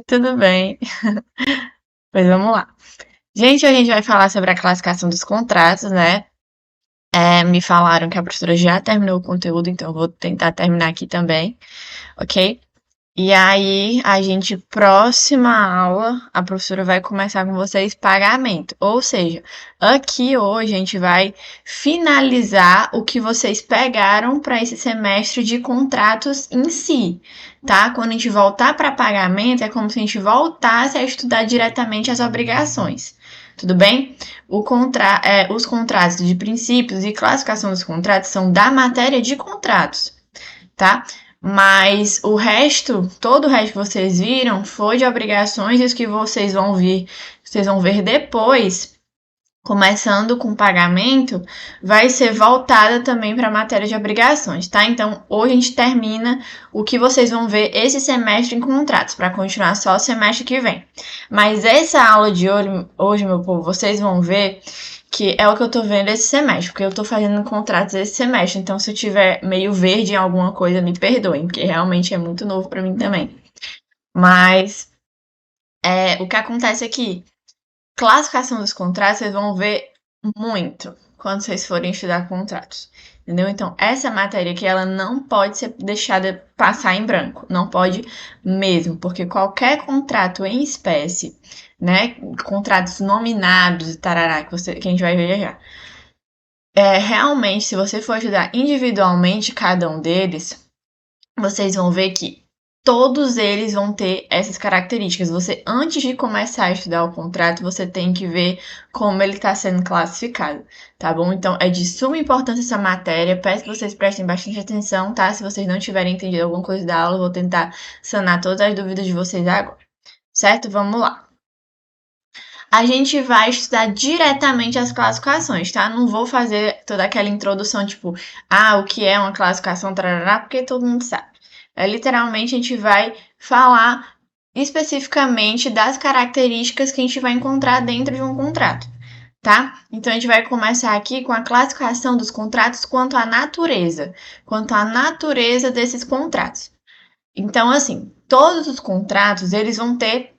Tudo bem. Pois vamos lá. Gente, hoje a gente vai falar sobre a classificação dos contratos, né? Me falaram que a professora já terminou o conteúdo, então eu vou tentar terminar aqui também, ok? E aí, próxima aula, a professora vai começar com vocês pagamento. Ou seja, aqui hoje a gente vai finalizar o que vocês pegaram para esse semestre de contratos em si, tá? Quando a gente voltar para pagamento, é como se a gente voltasse a estudar diretamente as obrigações. Tudo bem? Os contratos de princípios e classificação dos contratos são da matéria de contratos, tá? Mas o resto, todo o resto que vocês viram foi de obrigações, e os que vocês vão ver depois, começando com pagamento, vai ser voltada também para a matéria de obrigações, tá? Então, hoje a gente termina o que vocês vão ver esse semestre em contratos, para continuar só o semestre que vem. Mas essa aula de hoje, meu povo, vocês vão ver que é o que eu tô vendo esse semestre, porque eu tô fazendo contratos esse semestre, então se eu tiver meio verde em alguma coisa, me perdoem, porque realmente é muito novo para mim também. Mas o que acontece aqui, classificação dos contratos, vocês vão ver muito quando vocês forem estudar contratos. Entendeu? Então, essa matéria aqui, ela não pode ser deixada passar em branco. Não pode mesmo, porque qualquer contrato em espécie, né? Contratos nominados e tarará, que a gente vai ver já. Realmente, se você for estudar individualmente cada um deles, vocês vão ver que todos eles vão ter essas características. Você, antes de começar a estudar o contrato, você tem que ver como ele está sendo classificado, tá bom? Então, é de suma importância essa matéria. Peço que vocês prestem bastante atenção, tá? Se vocês não tiverem entendido alguma coisa da aula, eu vou tentar sanar todas as dúvidas de vocês agora, certo? Vamos lá. A gente vai estudar diretamente as classificações, tá? Não vou fazer toda aquela introdução, tipo, o que é uma classificação, tarará, porque todo mundo sabe. Literalmente, a gente vai falar especificamente das características que a gente vai encontrar dentro de um contrato, tá? Então, a gente vai começar aqui com a classificação dos contratos quanto à natureza desses contratos. Então, assim, todos os contratos, eles vão ter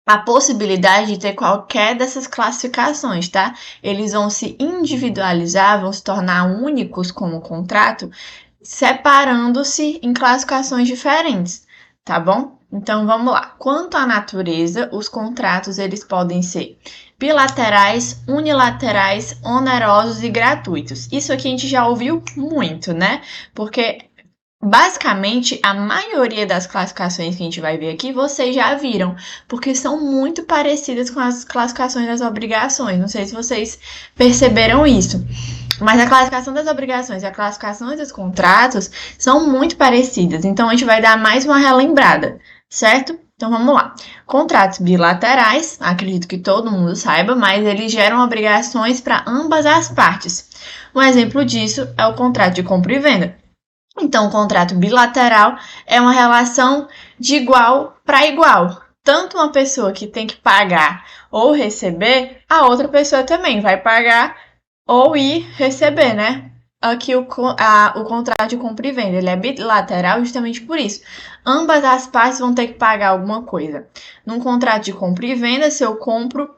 a possibilidade de ter qualquer dessas classificações, tá? Eles vão se individualizar, vão se tornar únicos como contrato, separando-se em classificações diferentes, tá bom? Então vamos lá. Quanto à natureza, os contratos eles podem ser bilaterais, unilaterais, onerosos e gratuitos. Isso aqui a gente já ouviu muito, né? Porque basicamente, a maioria das classificações que a gente vai ver aqui, vocês já viram, porque são muito parecidas com as classificações das obrigações. Não sei se vocês perceberam isso, mas a classificação das obrigações e a classificação dos contratos são muito parecidas. Então, a gente vai dar mais uma relembrada, certo? Então, vamos lá. Contratos bilaterais, acredito que todo mundo saiba, mas eles geram obrigações para ambas as partes. Um exemplo disso é o contrato de compra e venda. Então, o contrato bilateral é uma relação de igual para igual. Tanto uma pessoa que tem que pagar ou receber, a outra pessoa também vai pagar ou ir receber, né? Aqui o contrato de compra e venda, ele é bilateral justamente por isso. Ambas as partes vão ter que pagar alguma coisa. Num contrato de compra e venda, se eu compro,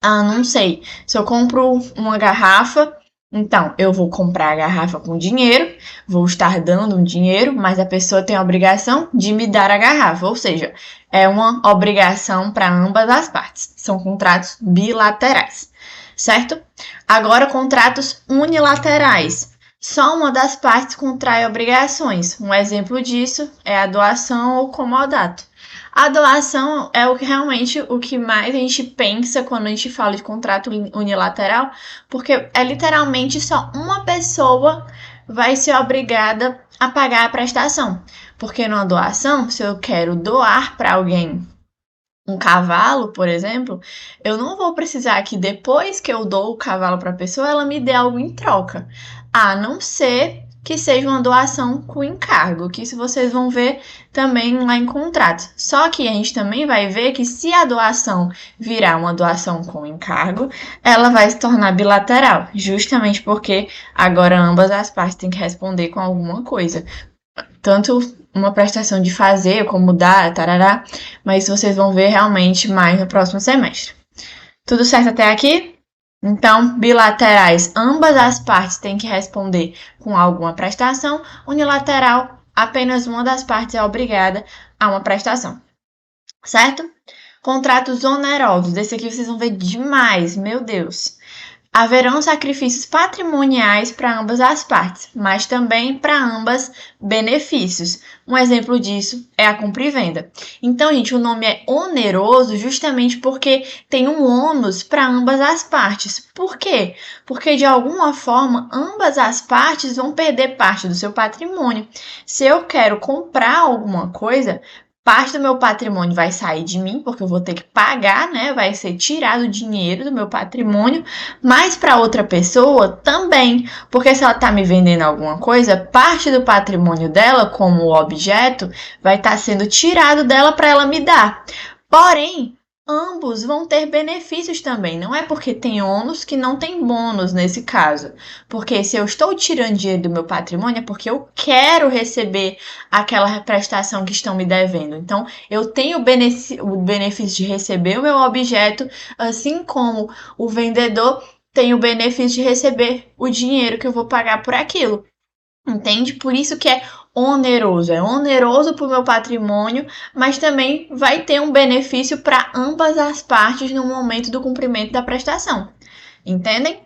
não sei, se eu compro uma garrafa, então, eu vou comprar a garrafa com dinheiro, vou estar dando um dinheiro, mas a pessoa tem a obrigação de me dar a garrafa, ou seja, é uma obrigação para ambas as partes. São contratos bilaterais, certo? Agora, contratos unilaterais. Só uma das partes contrai obrigações. Um exemplo disso é a doação ou comodato. A doação é realmente o que mais a gente pensa quando a gente fala de contrato unilateral, porque é literalmente só uma pessoa vai ser obrigada a pagar a prestação. Porque numa doação, se eu quero doar para alguém um cavalo, por exemplo, eu não vou precisar que depois que eu dou o cavalo para a pessoa, ela me dê algo em troca. A não ser que seja uma doação com encargo, que isso vocês vão ver também lá em contrato. Só que a gente também vai ver que se a doação virar uma doação com encargo, ela vai se tornar bilateral, justamente porque agora ambas as partes têm que responder com alguma coisa. tanto uma prestação de fazer como dar, tarará, mas vocês vão ver realmente mais no próximo semestre. Tudo certo até aqui? Então, bilaterais, ambas as partes têm que responder com alguma prestação. Unilateral, apenas uma das partes é obrigada a uma prestação. Certo? Contratos onerosos. Esse aqui vocês vão ver demais, meu Deus. Haverão sacrifícios patrimoniais para ambas as partes, mas também para ambas benefícios. Um exemplo disso é a compra e venda. Então, gente, o nome é oneroso justamente porque tem um ônus para ambas as partes. Por quê? Porque de alguma forma ambas as partes vão perder parte do seu patrimônio. Se eu quero comprar alguma coisa, parte do meu patrimônio vai sair de mim, porque eu vou ter que pagar, né? Vai ser tirado o dinheiro do meu patrimônio, mas para outra pessoa também, porque se ela está me vendendo alguma coisa, parte do patrimônio dela, como o objeto, vai estar sendo tirado dela para ela me dar. Porém, ambos vão ter benefícios também. Não é porque tem ônus que não tem bônus nesse caso. Porque se eu estou tirando dinheiro do meu patrimônio é porque eu quero receber aquela prestação que estão me devendo. Então, eu tenho o benefício de receber o meu objeto, assim como o vendedor tem o benefício de receber o dinheiro que eu vou pagar por aquilo. Entende? Por isso que é oneroso. É oneroso para o meu patrimônio, mas também vai ter um benefício para ambas as partes no momento do cumprimento da prestação. Entendem?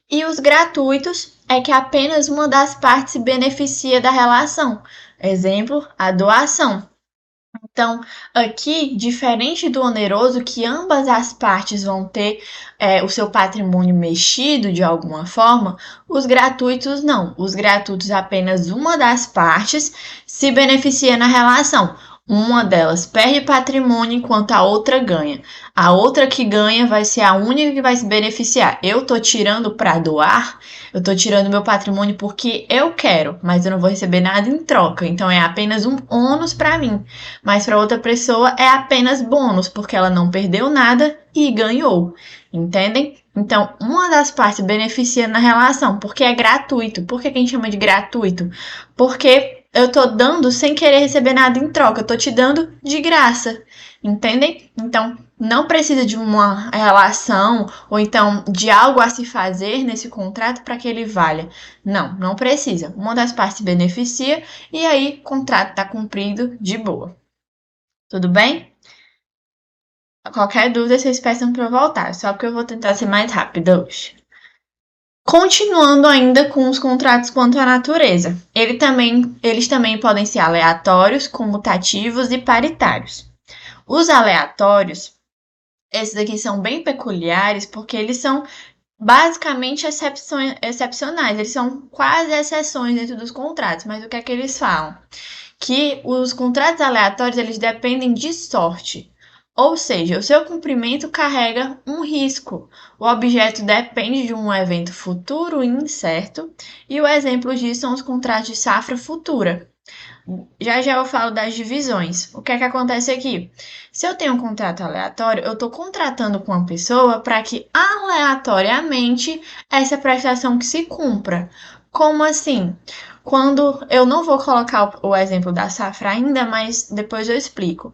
E os gratuitos é que apenas uma das partes se beneficia da relação. Exemplo, a doação. Então, aqui, diferente do oneroso, que ambas as partes vão ter o seu patrimônio mexido de alguma forma, os gratuitos não. Os gratuitos, apenas uma das partes se beneficia na relação. Uma delas perde patrimônio enquanto a outra ganha. A outra que ganha vai ser a única que vai se beneficiar. Eu estou tirando para doar, eu estou tirando meu patrimônio porque eu quero, mas eu não vou receber nada em troca. Então é apenas um ônus para mim. Mas para outra pessoa é apenas bônus, porque ela não perdeu nada e ganhou. Entendem? Então, uma das partes beneficia na relação, porque é gratuito. Por que a gente chama de gratuito? Porque eu tô dando sem querer receber nada em troca, eu tô te dando de graça. Entendem? Então, não precisa de uma relação ou então de algo a se fazer nesse contrato para que ele valha. Não, não precisa. Uma das partes beneficia e aí o contrato está cumprido de boa. Tudo bem? Qualquer dúvida, vocês peçam para eu voltar, só porque eu vou tentar ser mais rápida hoje. Continuando ainda com os contratos quanto à natureza, eles também podem ser aleatórios, comutativos e paritários. Os aleatórios, esses aqui são bem peculiares porque eles são basicamente excepcionais, eles são quase exceções dentro dos contratos, mas o que é que eles falam? Que os contratos aleatórios eles dependem de sorte. Ou seja, o seu cumprimento carrega um risco. O objeto depende de um evento futuro e incerto, e o exemplo disso são os contratos de safra futura. Já já eu falo das divisões. O que é que acontece aqui? Se eu tenho um contrato aleatório, eu estou contratando com uma pessoa para que aleatoriamente essa prestação que se cumpra. Como assim? Quando eu não vou colocar o exemplo da safra ainda, mas depois eu explico.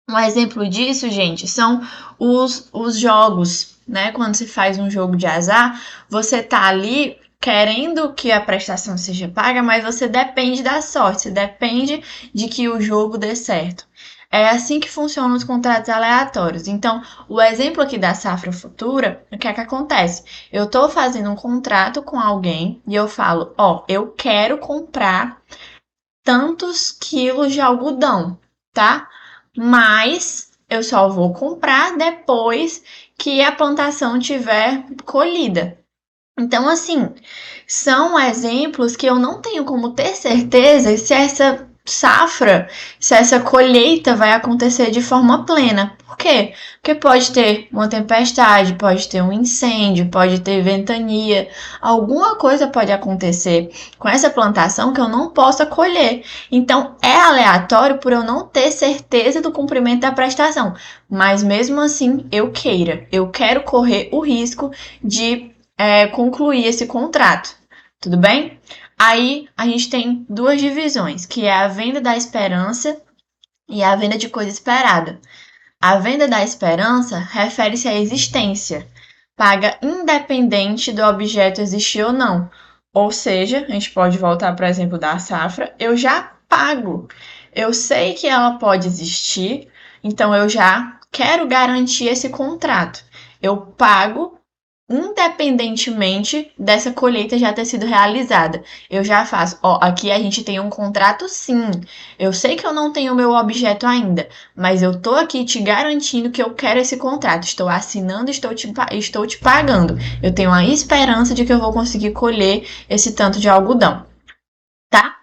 Um exemplo disso, gente, são os jogos, né? Quando se faz um jogo de azar, você tá ali querendo que a prestação seja paga, mas você depende da sorte, você depende de que o jogo dê certo. É assim que funcionam os contratos aleatórios. Então, o exemplo aqui da safra futura, o que é que acontece? Eu estou fazendo um contrato com alguém e eu falo, ó, eu quero comprar tantos quilos de algodão, tá? Mas eu só vou comprar depois que a plantação tiver colhida. Então, assim, são exemplos que eu não tenho como ter certeza se essa safra, se essa colheita vai acontecer de forma plena. Por quê? Porque pode ter uma tempestade, pode ter um incêndio, pode ter ventania, alguma coisa pode acontecer com essa plantação que eu não possa colher. Então, é aleatório por eu não ter certeza do cumprimento da prestação. Mas mesmo assim, eu quero correr o risco de concluir esse contrato. Tudo bem? Aí a gente tem duas divisões, que é a venda da esperança e a venda de coisa esperada. A venda da esperança refere-se à existência, paga independente do objeto existir ou não. Ou seja, a gente pode voltar para o exemplo da safra, eu já pago. Eu sei que ela pode existir, então eu já quero garantir esse contrato. Eu pago independentemente dessa colheita já ter sido realizada. Eu já faço, ó, aqui a gente tem um contrato sim. Eu sei que eu não tenho o meu objeto ainda, mas eu tô aqui te garantindo que eu quero esse contrato. Estou assinando, estou te pagando. Eu tenho a esperança de que eu vou conseguir colher esse tanto de algodão, tá?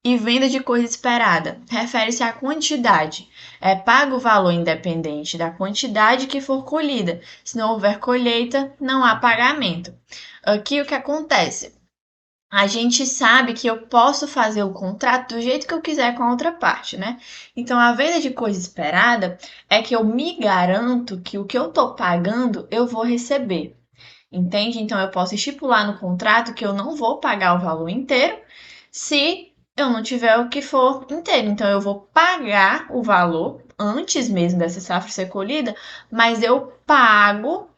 E venda de coisa esperada refere-se à quantidade. É pago o valor independente da quantidade que for colhida. Se não houver colheita, não há pagamento. Aqui o que acontece? A gente sabe que eu posso fazer o contrato do jeito que eu quiser com a outra parte, né? Então, a venda de coisa esperada é que eu me garanto que o que eu tô pagando eu vou receber. Entende? Então, eu posso estipular no contrato que eu não vou pagar o valor inteiro se eu não tiver o que for inteiro. Então, eu vou pagar o valor antes mesmo dessa safra ser colhida, mas eu pago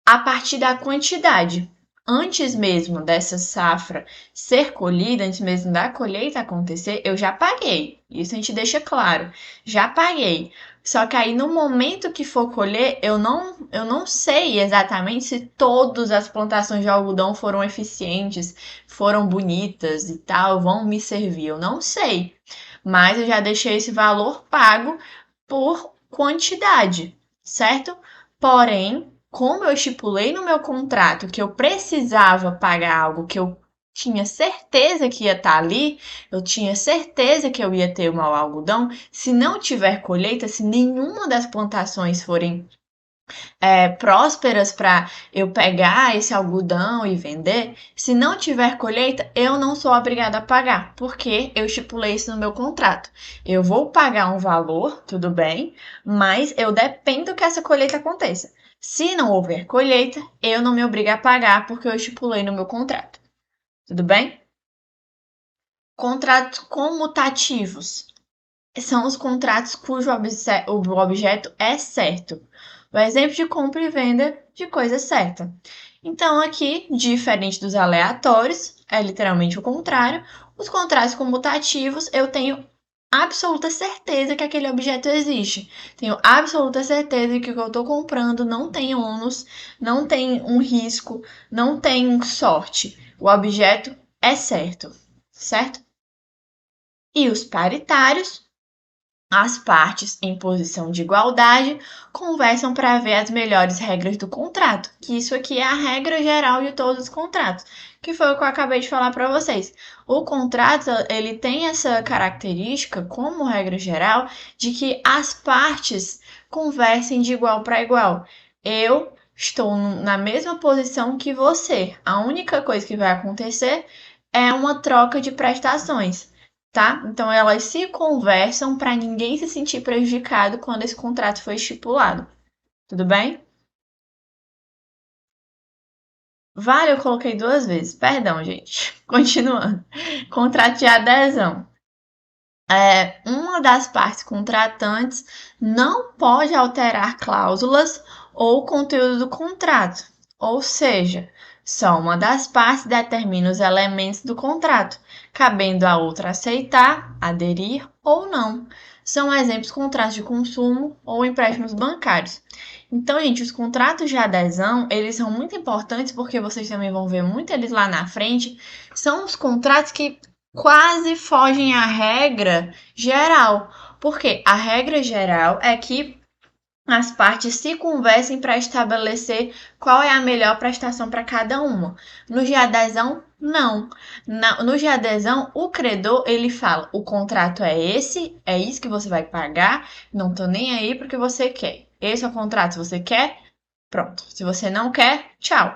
a partir da quantidade. Antes mesmo dessa safra ser colhida, antes mesmo da colheita acontecer, eu já paguei. Isso a gente deixa claro. Já paguei. Só que aí no momento que for colher, eu não sei exatamente se todas as plantações de algodão foram eficientes, foram bonitas e tal, vão me servir. Eu não sei. Mas eu já deixei esse valor pago por quantidade, certo? Porém, como eu estipulei no meu contrato que eu precisava pagar algo que eu tinha certeza que ia estar ali, eu tinha certeza que eu ia ter o mau algodão, se não tiver colheita, se nenhuma das plantações forem prósperas para eu pegar esse algodão e vender, se não tiver colheita, eu não sou obrigada a pagar, porque eu estipulei isso no meu contrato. Eu vou pagar um valor, tudo bem, mas eu dependo que essa colheita aconteça. Se não houver colheita, eu não me obrigo a pagar porque eu estipulei no meu contrato. Tudo bem? Contratos comutativos são os contratos cujo objeto é certo. O exemplo de compra e venda de coisa certa. Então, aqui, diferente dos aleatórios, é literalmente o contrário, os contratos comutativos eu tenho absoluta certeza que aquele objeto existe. Tenho absoluta certeza de que o que eu estou comprando não tem ônus, não tem um risco, não tem sorte. O objeto é certo, certo? E os paritários, as partes, em posição de igualdade, conversam para ver as melhores regras do contrato, que isso aqui é a regra geral de todos os contratos, que foi o que eu acabei de falar para vocês. O contrato, ele tem essa característica, como regra geral, de que as partes conversem de igual para igual. Eu estou na mesma posição que você. A única coisa que vai acontecer é uma troca de prestações, tá? Então elas se conversam para ninguém se sentir prejudicado quando esse contrato foi estipulado. Tudo bem? Vale, eu coloquei duas vezes. Perdão, gente. Continuando. Contrato de adesão. Uma das partes contratantes não pode alterar cláusulas ou conteúdo do contrato. Ou seja, só uma das partes determina os elementos do contrato, cabendo a outra aceitar, aderir ou não. São exemplos contratos de consumo ou empréstimos bancários. Então, gente, os contratos de adesão, eles são muito importantes porque vocês também vão ver muito eles lá na frente. São os contratos que quase fogem à regra geral. Porque a regra geral é que as partes se conversem para estabelecer qual é a melhor prestação para cada uma. No de adesão, não. No de adesão, o credor, ele fala, o contrato é esse, é isso que você vai pagar, não tô nem aí porque você quer. Esse é o contrato, se você quer, pronto. Se você não quer, tchau.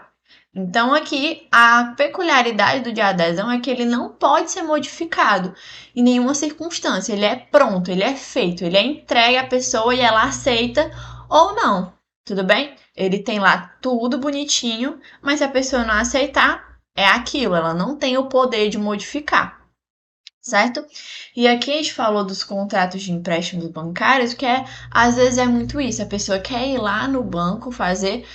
Então, aqui, a peculiaridade do de adesão é que ele não pode ser modificado em nenhuma circunstância. Ele é pronto, ele é feito, ele é entregue à pessoa e ela aceita ou não. Tudo bem? Ele tem lá tudo bonitinho, mas se a pessoa não aceitar, é aquilo, ela não tem o poder de modificar, certo? E aqui a gente falou dos contratos de empréstimos bancários, que às vezes é muito isso, a pessoa quer ir lá no banco fazer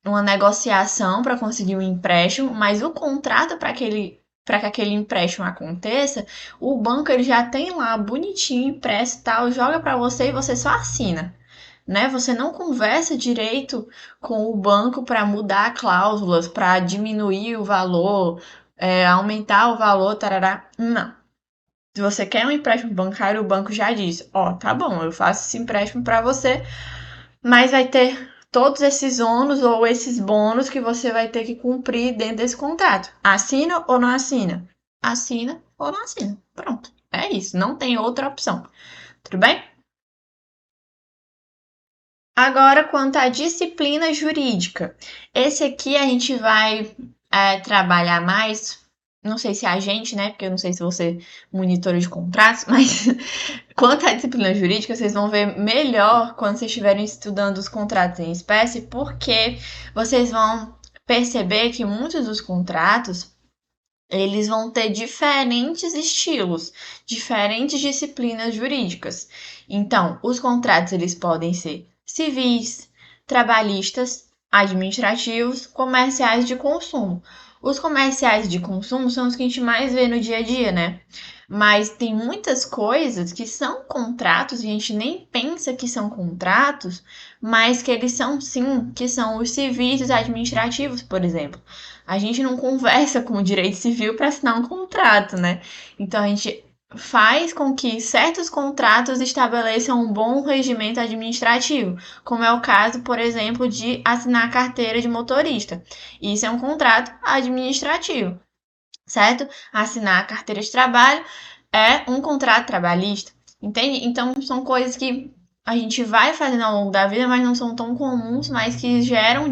uma negociação para conseguir um empréstimo, mas o contrato para que aquele empréstimo aconteça, o banco ele já tem lá bonitinho impresso e tal, joga para você e você só assina. Né? Você não conversa direito com o banco para mudar cláusulas, para diminuir o valor, aumentar o valor, tarará. Não. Se você quer um empréstimo bancário, o banco já diz: ó, tá bom, eu faço esse empréstimo para você, mas vai ter todos esses ônus ou esses bônus que você vai ter que cumprir dentro desse contrato. Assina ou não assina? Assina ou não assina. Pronto. É isso. Não tem outra opção. Tudo bem? Agora, quanto à disciplina jurídica, esse aqui a gente vai trabalhar mais. Não sei se é a gente, né? Porque eu não sei se você monitora de contratos, mas quanto à disciplina jurídica, vocês vão ver melhor quando vocês estiverem estudando os contratos em espécie, porque vocês vão perceber que muitos dos contratos eles vão ter diferentes estilos, diferentes disciplinas jurídicas. Então, os contratos eles podem ser civis, trabalhistas, administrativos, comerciais de consumo. Os comerciais de consumo são os que a gente mais vê no dia a dia, né? Mas tem muitas coisas que são contratos e a gente nem pensa que são contratos, mas que eles são sim, que são os civis e os administrativos, por exemplo. A gente não conversa com o direito civil para assinar um contrato, né? Então a gente faz com que certos contratos estabeleçam um bom regimento administrativo, como é o caso, por exemplo, de assinar a carteira de motorista. Isso é um contrato administrativo, certo? Assinar a carteira de trabalho é um contrato trabalhista, entende? Então são coisas que a gente vai fazendo ao longo da vida, mas não são tão comuns, mas que geram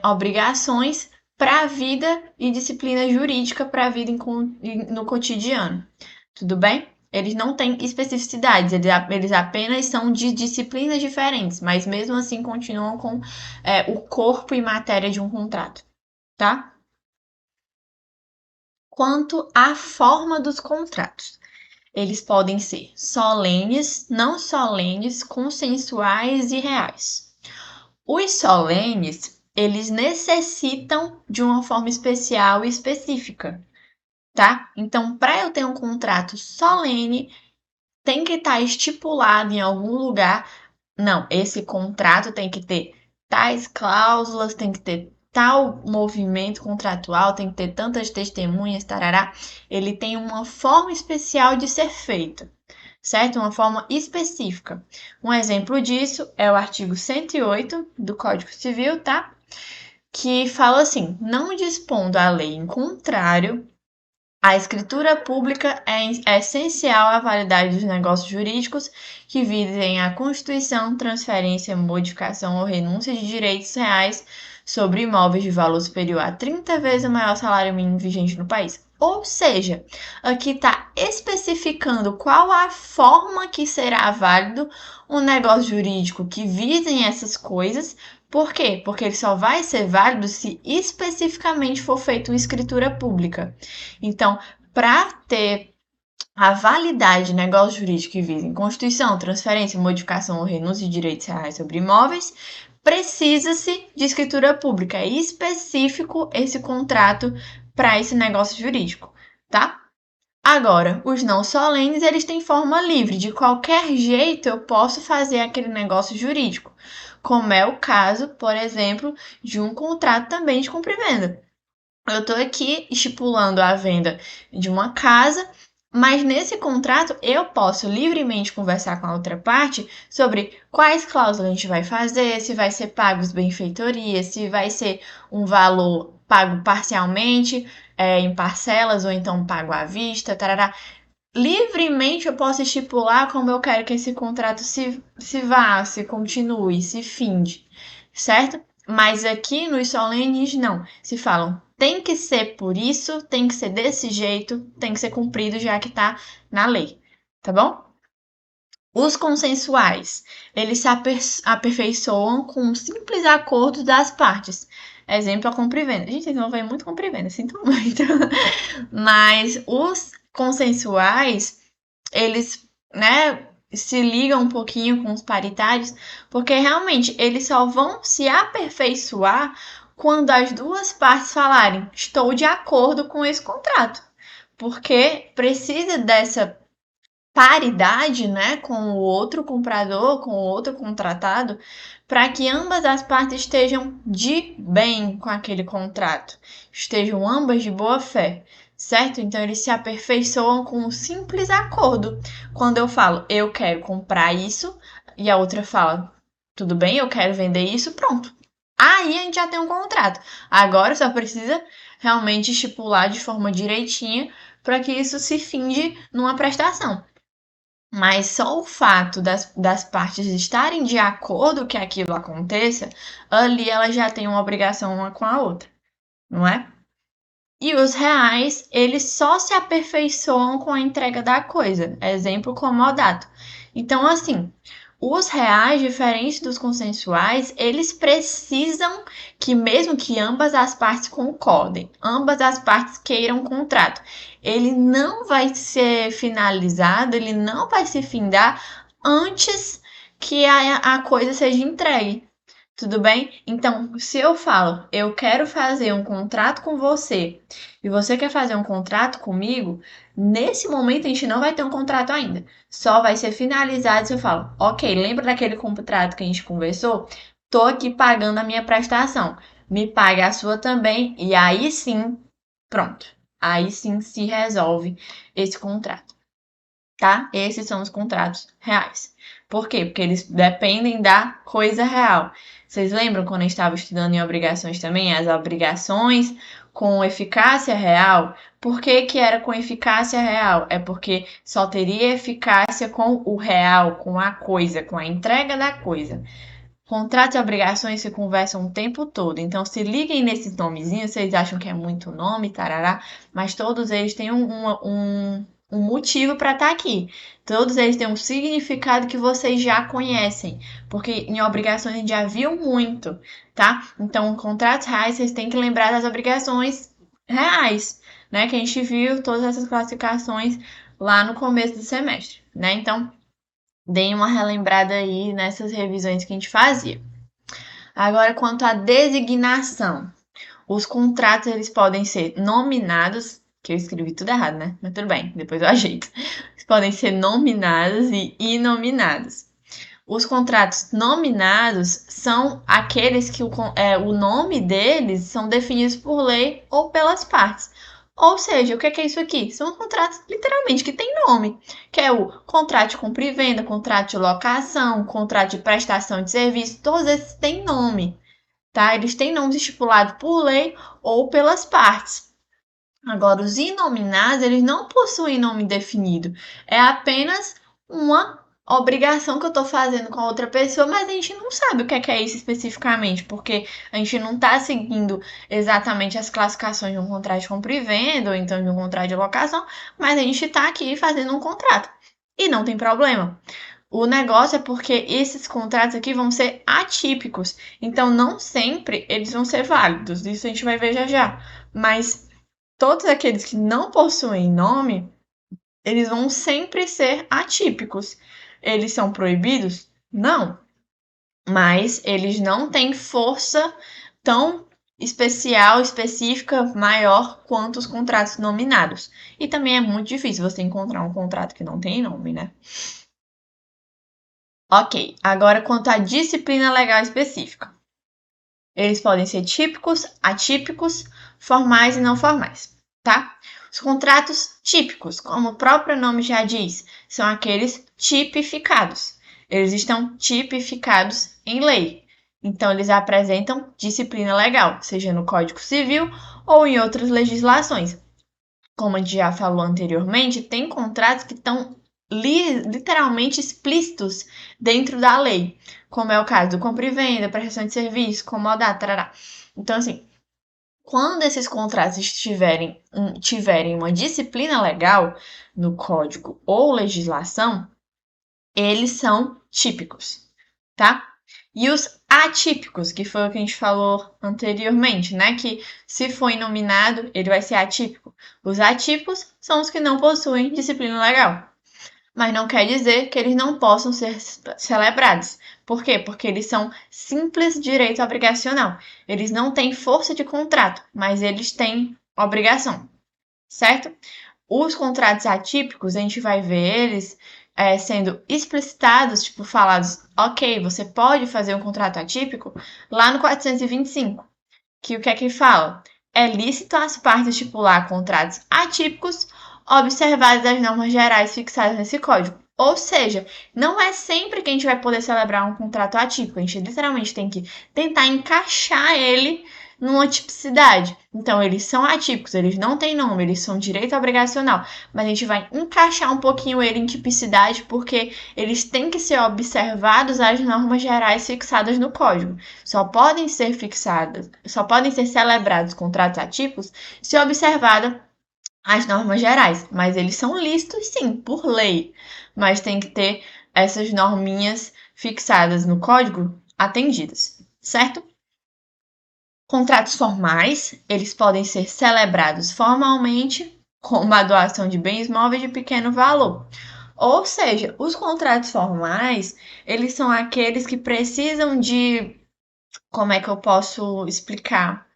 obrigações para a vida e disciplina jurídica para a vida no cotidiano. Tudo bem? Eles não têm especificidades, eles apenas são de disciplinas diferentes, mas mesmo assim continuam com o corpo e matéria de um contrato, tá? Quanto à forma dos contratos, eles podem ser solenes, não solenes, consensuais e reais. Os solenes, eles necessitam de uma forma especial e específica, tá? Então, para eu ter um contrato solene, tem que estar estipulado em algum lugar. Não, esse contrato tem que ter tais cláusulas, tem que ter tal movimento contratual, tem que ter tantas testemunhas, tarará. Ele tem uma forma especial de ser feito, certo? Uma forma específica. Um exemplo disso é o artigo 108 do Código Civil, tá? Que fala assim: não dispondo a lei em contrário, a escritura pública é essencial à validade dos negócios jurídicos que visem a constituição, transferência, modificação ou renúncia de direitos reais sobre imóveis de valor superior a 30 vezes o maior salário mínimo vigente no país. Ou seja, aqui está especificando qual a forma que será válido um negócio jurídico que visem essas coisas. Por quê? Porque ele só vai ser válido se especificamente for feito uma escritura pública. Então, para ter a validade de negócio jurídico que visa em constituição, transferência, modificação ou renúncia de direitos reais sobre imóveis, precisa-se de escritura pública. É específico esse contrato para esse negócio jurídico, tá? Agora, os não solenes, eles têm forma livre. De qualquer jeito, eu posso fazer aquele negócio jurídico, como é o caso, por exemplo, de um contrato também de compra e venda. Eu estou aqui estipulando a venda de uma casa, mas nesse contrato eu posso livremente conversar com a outra parte sobre quais cláusulas a gente vai fazer, se vai ser pagos benfeitorias, se vai ser um valor pago parcialmente, em parcelas, ou então pago à vista, tarará. Livremente eu posso estipular como eu quero que esse contrato se vá, se continue, se finde, certo? Mas aqui nos solenes não. Se falam, tem que ser por isso, tem que ser desse jeito, tem que ser cumprido já que tá na lei, tá bom? Os consensuais, eles se aperfeiçoam com um simples acordo das partes. Exemplo, a compra e venda. Gente, vocês vão ver muito compra e venda, sinto muito. Mas os consensuais, eles, né, se ligam um pouquinho com os paritários, porque realmente eles só vão se aperfeiçoar quando as duas partes falarem: estou de acordo com esse contrato. Porque precisa dessa paridade, né, com o outro comprador, com o outro contratado, para que ambas as partes estejam de bem com aquele contrato, estejam ambas de boa fé, certo? Então eles se aperfeiçoam com um simples acordo. Quando eu falo, eu quero comprar isso, e a outra fala, tudo bem, eu quero vender isso, pronto. Aí a gente já tem um contrato. Agora só precisa realmente estipular de forma direitinha para que isso se finde numa prestação. Mas só o fato das partes estarem de acordo que aquilo aconteça, ali elas já têm uma obrigação uma com a outra, não é? E os reais, eles só se aperfeiçoam com a entrega da coisa. Exemplo comodato. Então, assim, os reais, diferentes dos consensuais, eles precisam que, mesmo que ambas as partes concordem, ambas as partes queiram um contrato, ele não vai ser finalizado, ele não vai se findar antes que a coisa seja entregue. Tudo bem? Então, se eu falo, eu quero fazer um contrato com você e você quer fazer um contrato comigo, nesse momento a gente não vai ter um contrato ainda. Só vai ser finalizado se eu falo, ok, lembra daquele contrato que a gente conversou? Tô aqui pagando a minha prestação. Me paga a sua também. E aí sim, pronto. Aí sim se resolve esse contrato, tá? Esses são os contratos reais. Por quê? Porque eles dependem da coisa real. Vocês lembram quando a gente estava estudando em obrigações também? As obrigações com eficácia real. Por que que era com eficácia real? É porque só teria eficácia com o real, com a coisa, com a entrega da coisa. Contratos e obrigações se conversam o tempo todo, então se liguem nesses nomezinhos, vocês acham que é muito nome, tarará, mas todos eles têm um motivo para estar aqui. Todos eles têm um significado que vocês já conhecem, porque em obrigações a gente já viu muito, tá? Então, contratos reais, vocês têm que lembrar das obrigações reais, né? Que a gente viu todas essas classificações lá no começo do semestre, né? Então, deem uma relembrada aí nessas revisões que a gente fazia. Agora, quanto à designação, os contratos eles podem ser nominados, que eu escrevi tudo errado, né? Mas tudo bem, depois eu ajeito. Eles podem ser nominados e inominados. Os contratos nominados são aqueles que o nome deles são definidos por lei ou pelas partes. Ou seja, o que é isso aqui? São contratos literalmente que tem nome, que é o contrato de compra e venda, contrato de locação, contrato de prestação de serviço, todos esses têm nome, tá? Eles têm nomes estipulados por lei ou pelas partes. Agora, os inominados, eles não possuem nome definido. É apenas uma obrigação que eu estou fazendo com a outra pessoa, mas a gente não sabe o que é isso especificamente, porque a gente não está seguindo exatamente as classificações de um contrato de compra e venda, ou então de um contrato de locação, mas a gente está aqui fazendo um contrato. E não tem problema. O negócio é porque esses contratos aqui vão ser atípicos, então não sempre eles vão ser válidos. Isso a gente vai ver já já. Mas todos aqueles que não possuem nome, eles vão sempre ser atípicos. Eles são proibidos? Não. Mas eles não têm força tão especial, específica, maior quanto os contratos nominados. E também é muito difícil você encontrar um contrato que não tem nome, né? Ok, agora quanto à disciplina legal específica. Eles podem ser típicos, atípicos, formais e não formais, tá? Os contratos típicos, como o próprio nome já diz, são aqueles tipificados. Eles estão tipificados em lei. Então, eles apresentam disciplina legal, seja no Código Civil ou em outras legislações. Como a gente já falou anteriormente, tem contratos que estão literalmente explícitos dentro da lei, como é o caso do compra e venda, prestação de serviço, comodato, tarará. Então, assim, quando esses contratos tiverem uma disciplina legal no código ou legislação, eles são típicos, tá? E os atípicos, que foi o que a gente falou anteriormente, né? Que se for inominado, ele vai ser atípico. Os atípicos são os que não possuem disciplina legal. Mas não quer dizer que eles não possam ser celebrados. Por quê? Porque eles são simples direito obrigacional. Eles não têm força de contrato, mas eles têm obrigação, certo? Os contratos atípicos, a gente vai ver eles sendo explicitados, tipo, falados, ok, você pode fazer um contrato atípico, lá no 425, que o que é que fala? É lícito às partes estipular contratos atípicos, observadas as normas gerais fixadas nesse código. Ou seja, não é sempre que a gente vai poder celebrar um contrato atípico, a gente literalmente tem que tentar encaixar ele numa tipicidade. Então, eles são atípicos, eles não têm nome, eles são direito obrigacional, mas a gente vai encaixar um pouquinho ele em tipicidade porque eles têm que ser observados as normas gerais fixadas no código. Só podem ser celebrados contratos atípicos se observada as normas gerais, mas eles são lícitos sim, por lei, mas tem que ter essas norminhas fixadas no código atendidas, certo? Contratos formais, eles podem ser celebrados formalmente, como a doação de bens móveis de pequeno valor. Ou seja, os contratos formais, eles são aqueles que precisam de, como é que eu posso explicar?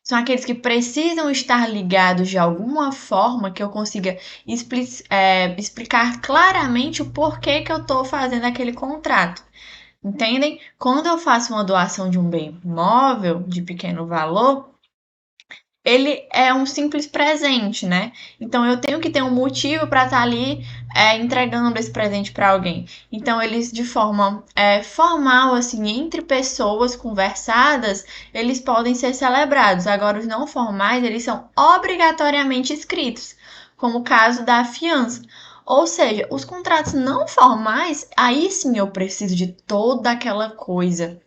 São aqueles que precisam estar ligados de alguma forma que eu consiga explicar claramente o porquê que eu estou fazendo aquele contrato. Entendem? Quando eu faço uma doação de um bem móvel de pequeno valor, ele é um simples presente, né? Então eu tenho que ter um motivo para estar ali entregando esse presente para alguém. Então eles de forma formal, assim, entre pessoas conversadas, eles podem ser celebrados. Agora os não formais, eles são obrigatoriamente escritos, como o caso da fiança. Ou seja, os contratos não formais, aí sim eu preciso de toda aquela coisa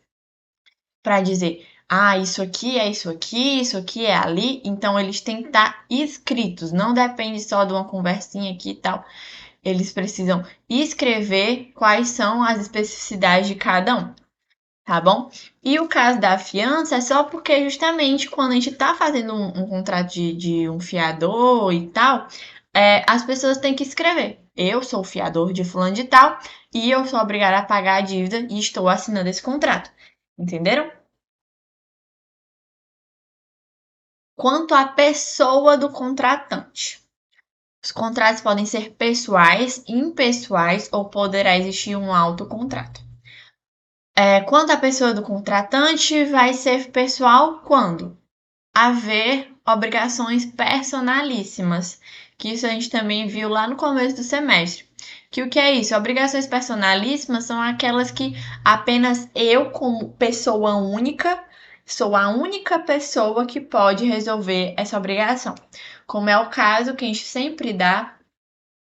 para dizer, ah, isso aqui é ali, então eles têm que estar escritos, não depende só de uma conversinha aqui e tal. Eles precisam escrever quais são as especificidades de cada um, tá bom? E o caso da fiança é só porque justamente quando a gente está fazendo um contrato de um fiador e tal, as pessoas têm que escrever. Eu sou o fiador de fulano de tal e eu sou obrigada a pagar a dívida e estou assinando esse contrato. Entenderam? Quanto à pessoa do contratante. Os contratos podem ser pessoais, impessoais ou poderá existir um autocontrato. Quanto à pessoa do contratante, vai ser pessoal quando haver obrigações personalíssimas, que isso a gente também viu lá no começo do semestre. Que o que é isso? Obrigações personalíssimas são aquelas que apenas eu, como pessoa única, sou a única pessoa que pode resolver essa obrigação. Como é o caso que a gente sempre dá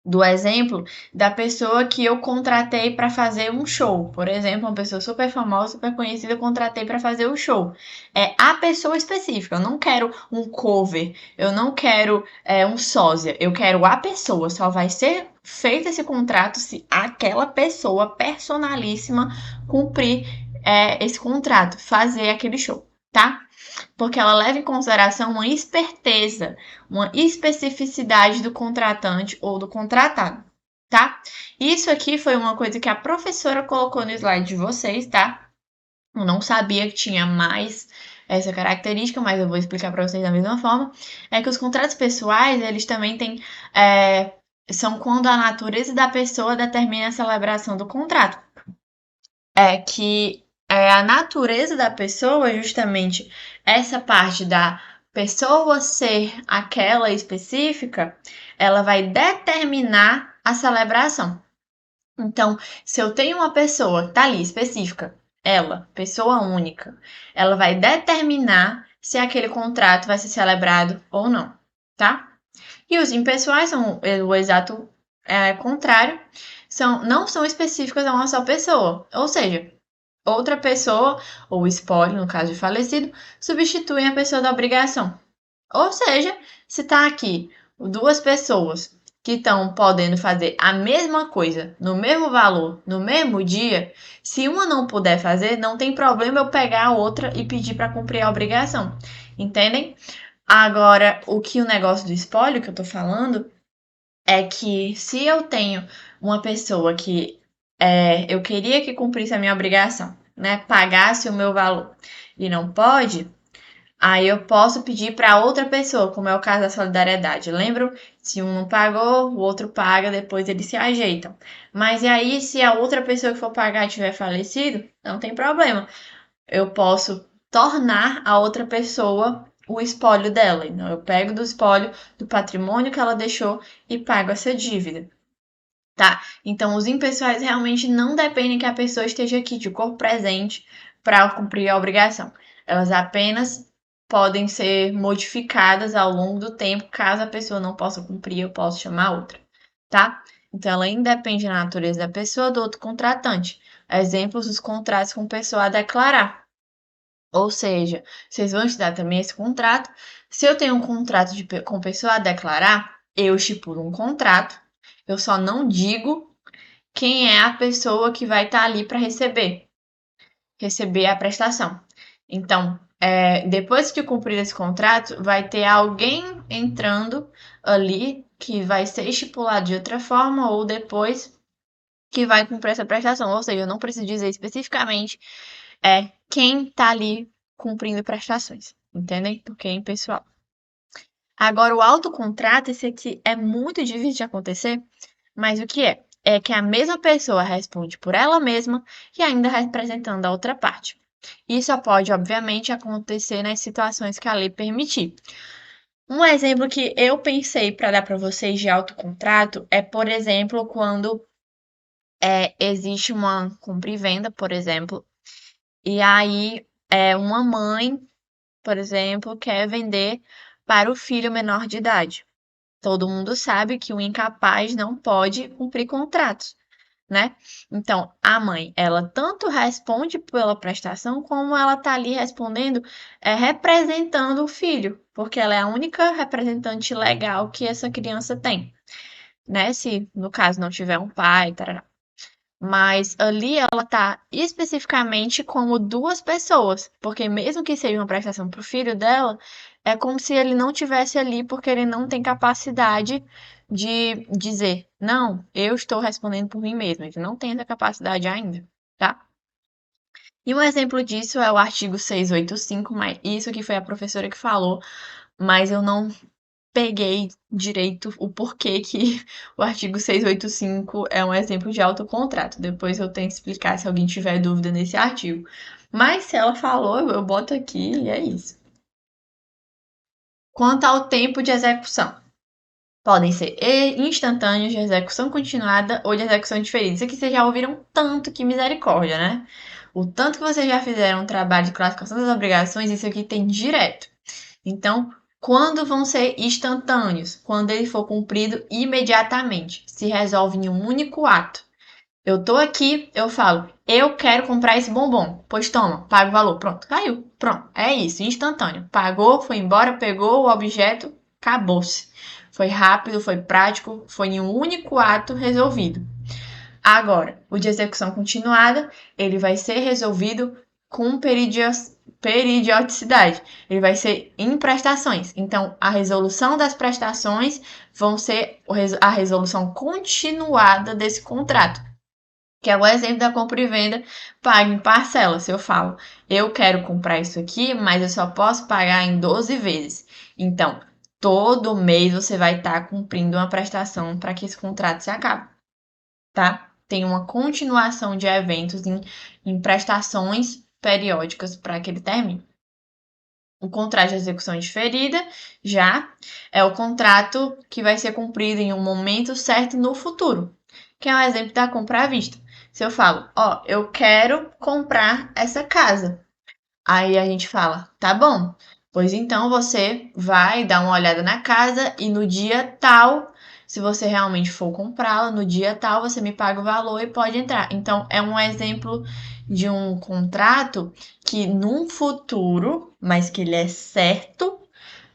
do exemplo da pessoa que eu contratei para fazer um show. Por exemplo, uma pessoa super famosa, super conhecida, eu contratei para fazer o show. É a pessoa específica. Eu não quero um cover, eu não quero um sósia, eu quero a pessoa. Só vai ser feito esse contrato se aquela pessoa personalíssima cumprir esse contrato, fazer aquele show, tá? Porque ela leva em consideração uma esperteza, uma especificidade do contratante ou do contratado, tá? Isso aqui foi uma coisa que a professora colocou no slide de vocês, tá? Eu não sabia que tinha mais essa característica, mas eu vou explicar para vocês da mesma forma. É que os contratos pessoais, eles também têm. São quando a natureza da pessoa determina a celebração do contrato. A natureza da pessoa, justamente essa parte da pessoa ser aquela específica, ela vai determinar a celebração. Então, se eu tenho uma pessoa, tá ali, específica, ela, pessoa única, ela vai determinar se aquele contrato vai ser celebrado ou não, tá? E os impessoais são o exato contrário, não são específicas a uma só pessoa. Ou seja, outra pessoa, ou espólio, no caso de falecido, substitui a pessoa da obrigação. Ou seja, se está aqui duas pessoas que estão podendo fazer a mesma coisa, no mesmo valor, no mesmo dia, se uma não puder fazer, não tem problema eu pegar a outra e pedir para cumprir a obrigação. Entendem? Agora, o negócio do espólio que eu tô falando é que se eu tenho uma pessoa que eu queria que cumprisse a minha obrigação, né, pagasse o meu valor e não pode, aí eu posso pedir para outra pessoa, como é o caso da solidariedade. Lembram? Se um não pagou, o outro paga, depois eles se ajeitam. Mas e aí, se a outra pessoa que for pagar tiver falecido, não tem problema. Eu posso tornar a outra pessoa o espólio dela. Então, eu pego do espólio do patrimônio que ela deixou e pago essa dívida. Tá? Então, os impessoais realmente não dependem que a pessoa esteja aqui de corpo presente para cumprir a obrigação. Elas apenas podem ser modificadas ao longo do tempo, caso a pessoa não possa cumprir, eu posso chamar outra, tá? Então, ela independe da natureza da pessoa do outro contratante. Exemplos dos contratos com pessoa a declarar. Ou seja, vocês vão estudar também esse contrato. Se eu tenho um contrato com pessoa a declarar, eu estipulo um contrato. Eu só não digo quem é a pessoa que vai estar ali para receber a prestação. Então, depois que cumprir esse contrato, vai ter alguém entrando ali que vai ser estipulado de outra forma ou depois que vai cumprir essa prestação. Ou seja, eu não preciso dizer especificamente quem está ali cumprindo prestações, entendem? Porque é impessoal. Agora, o autocontrato, esse aqui é muito difícil de acontecer, mas o que é? É que a mesma pessoa responde por ela mesma e ainda representando a outra parte. Isso só pode, obviamente, acontecer nas situações que a lei permitir. Um exemplo que eu pensei para dar para vocês de autocontrato é, por exemplo, quando existe uma compra e venda, por exemplo, e aí uma mãe, por exemplo, quer vender para o filho menor de idade. Todo mundo sabe que o incapaz não pode cumprir contratos, né? Então, a mãe, ela tanto responde pela prestação, como ela tá ali respondendo, representando o filho, porque ela é a única representante legal que essa criança tem, né? Se no caso não tiver um pai, tarará. Mas ali ela tá especificamente como duas pessoas, porque mesmo que seja uma prestação para o filho dela, é como se ele não tivesse ali porque ele não tem capacidade de dizer, não, eu estou respondendo por mim mesmo. Ele não tem essa capacidade ainda, tá? E um exemplo disso é o artigo 685, mas isso que foi a professora que falou, mas eu não peguei direito o porquê que o artigo 685 é um exemplo de autocontrato. Depois eu tento explicar se alguém tiver dúvida nesse artigo. Mas se ela falou, eu boto aqui e é isso. Quanto ao tempo de execução, podem ser instantâneos, de execução continuada ou de execução diferida. Isso aqui vocês já ouviram tanto, que misericórdia, né? O tanto que vocês já fizeram um trabalho de classificação das obrigações, isso aqui tem direto. Então, quando vão ser instantâneos? Quando ele for cumprido imediatamente. Se resolve em um único ato. Eu tô aqui, eu falo, eu quero comprar esse bombom. Pois toma, paga o valor. Pronto, caiu. Pronto, é isso, instantâneo. Pagou, foi embora, pegou o objeto, acabou-se. Foi rápido, foi prático, foi em um único ato resolvido. Agora, o de execução continuada, ele vai ser resolvido com periodicidade. Ele vai ser em prestações. Então, a resolução das prestações vão ser a resolução continuada desse contrato. Que é o exemplo da compra e venda paga em parcelas. Se eu falo, eu quero comprar isso aqui, mas eu só posso pagar em 12 vezes. Então, todo mês você vai estar cumprindo uma prestação para que esse contrato se acabe, tá? Tem uma continuação de eventos em prestações periódicas para que ele termine. O contrato de execução diferida já é o contrato que vai ser cumprido em um momento certo no futuro, que é um exemplo da compra à vista. Se eu falo, ó, eu quero comprar essa casa, aí a gente fala, tá bom, pois então você vai dar uma olhada na casa e no dia tal, se você realmente for comprá-la, no dia tal você me paga o valor e pode entrar. Então é um exemplo de um contrato que num futuro, mas que ele é certo,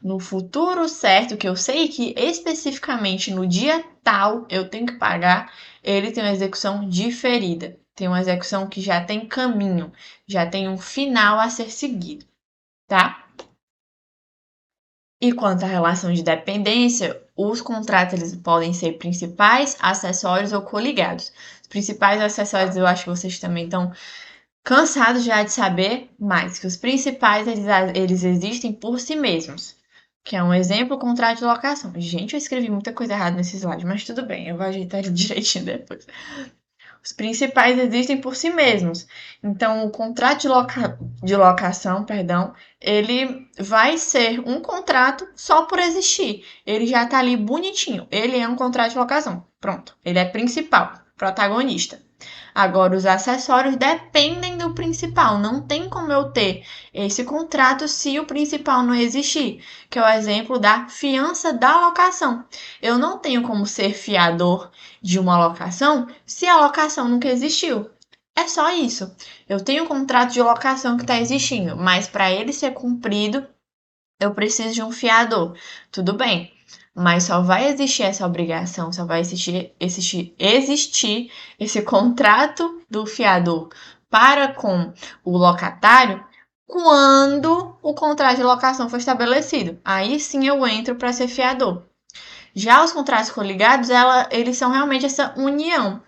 no futuro certo, que eu sei que especificamente no dia tal eu tenho que pagar, ele tem uma execução diferida. Tem uma execução que já tem caminho, já tem um final a ser seguido, tá? E quanto à relação de dependência, os contratos eles podem ser principais, acessórios ou coligados. Os principais acessórios eu acho que vocês também estão cansados já de saber, mas que os principais eles existem por si mesmos. Que é um exemplo, o contrato de locação. Gente, eu escrevi muita coisa errada nesse slide, mas tudo bem, eu vou ajeitar ele direitinho depois. Os principais existem por si mesmos. Então, o contrato de locação, perdão, ele vai ser um contrato só por existir. Ele já está ali bonitinho. Ele é um contrato de locação. Pronto. Ele é principal, protagonista. Agora, os acessórios dependem do principal. Não tem como eu ter esse contrato se o principal não existir, que é o exemplo da fiança da locação. Eu não tenho como ser fiador de uma locação se a locação nunca existiu. É só isso. Eu tenho um contrato de locação que está existindo, mas para ele ser cumprido, eu preciso de um fiador. Tudo bem, mas só vai existir essa obrigação, só vai existir esse contrato do fiador para com o locatário quando o contrato de locação for estabelecido. Aí sim eu entro para ser fiador. Já os contratos coligados, eles são realmente essa união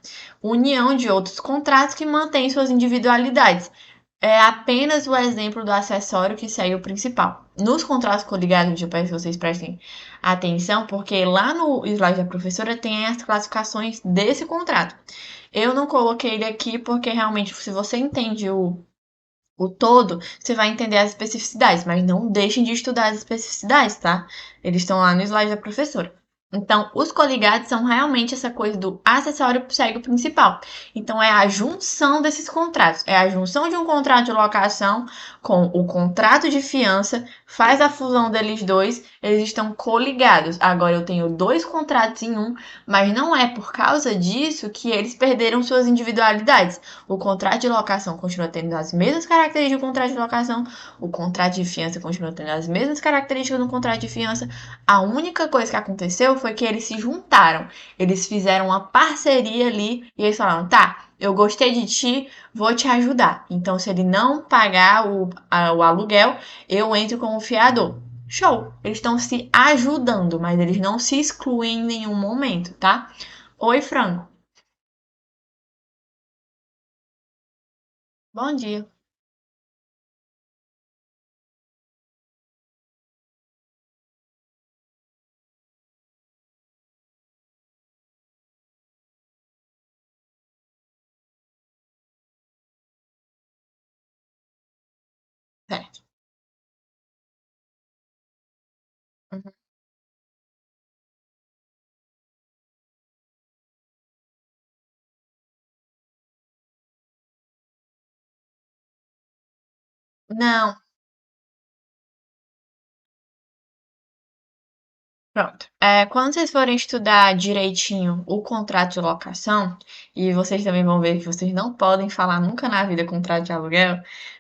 de outros contratos que mantém suas individualidades. É apenas o exemplo do acessório que segue o principal. Nos contratos coligados, eu peço que vocês prestem atenção, porque lá no slide da professora tem as classificações desse contrato. Eu não coloquei ele aqui porque realmente, se você entende o todo, você vai entender as especificidades, mas não deixem de estudar as especificidades, tá? Eles estão lá no slide da professora. Então, os coligados são realmente essa coisa do acessório segue o principal. Então, é a junção desses contratos. É a junção de um contrato de locação com o contrato de fiança, faz a fusão deles dois, eles estão coligados. Agora, eu tenho dois contratos em um, mas não é por causa disso que eles perderam suas individualidades. O contrato de locação continua tendo as mesmas características do contrato de locação, o contrato de fiança continua tendo as mesmas características do contrato de fiança. A única coisa que aconteceu foi que eles se juntaram, eles fizeram uma parceria ali e eles falaram: tá, eu gostei de ti, vou te ajudar. Então, se ele não pagar o aluguel, eu entro como fiador. Show! Eles estão se ajudando, mas eles não se excluem em nenhum momento, tá? Oi, Franco. Bom dia. Certo. Uhum. Não, pronto. Quando vocês forem estudar direitinho o contrato de locação, e vocês também vão ver que vocês não podem falar nunca na vida contrato de aluguel,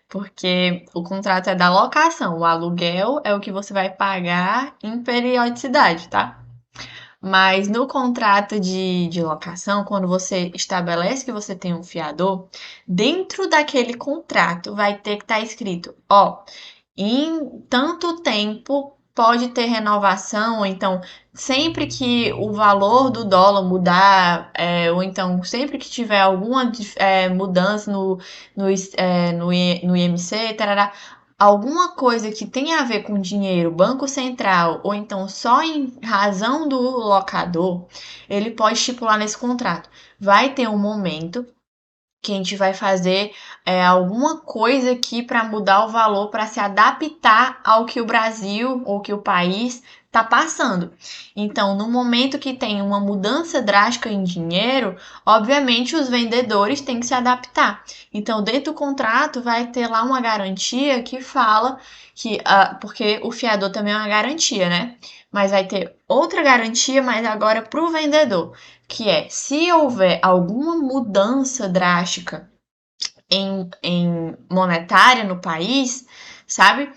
porque o contrato é da locação, o aluguel é o que você vai pagar em periodicidade, tá? Mas no contrato de locação, quando você estabelece que você tem um fiador, dentro daquele contrato vai ter que estar escrito, ó, em tanto tempo pode ter renovação, ou então sempre que o valor do dólar mudar, ou então sempre que tiver alguma mudança no IMC, tarará, alguma coisa que tenha a ver com dinheiro, Banco Central, ou então só em razão do locador, ele pode estipular nesse contrato. Vai ter um momento que a gente vai fazer alguma coisa aqui para mudar o valor, para se adaptar ao que o Brasil ou que o país está passando. Então, no momento que tem uma mudança drástica em dinheiro, obviamente os vendedores têm que se adaptar. Então, dentro do contrato vai ter lá uma garantia que fala que, porque o fiador também é uma garantia, né? Mas vai ter outra garantia, mas agora para o vendedor, que é se houver alguma mudança drástica em monetária no país, sabe?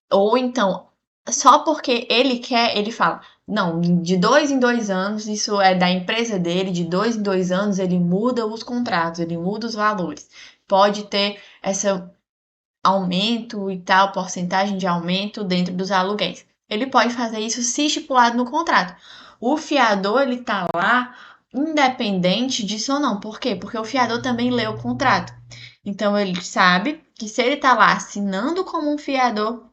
Ou então só porque ele quer, ele fala, não, de 2 em 2 anos, isso é da empresa dele, de 2 em 2 anos ele muda os contratos, ele muda os valores. Pode ter esse aumento e tal, porcentagem de aumento dentro dos aluguéis. Ele pode fazer isso se estipulado no contrato. O fiador, ele tá lá independente disso ou não. Por quê? Porque o fiador também lê o contrato. Então ele sabe que se ele tá lá assinando como um fiador,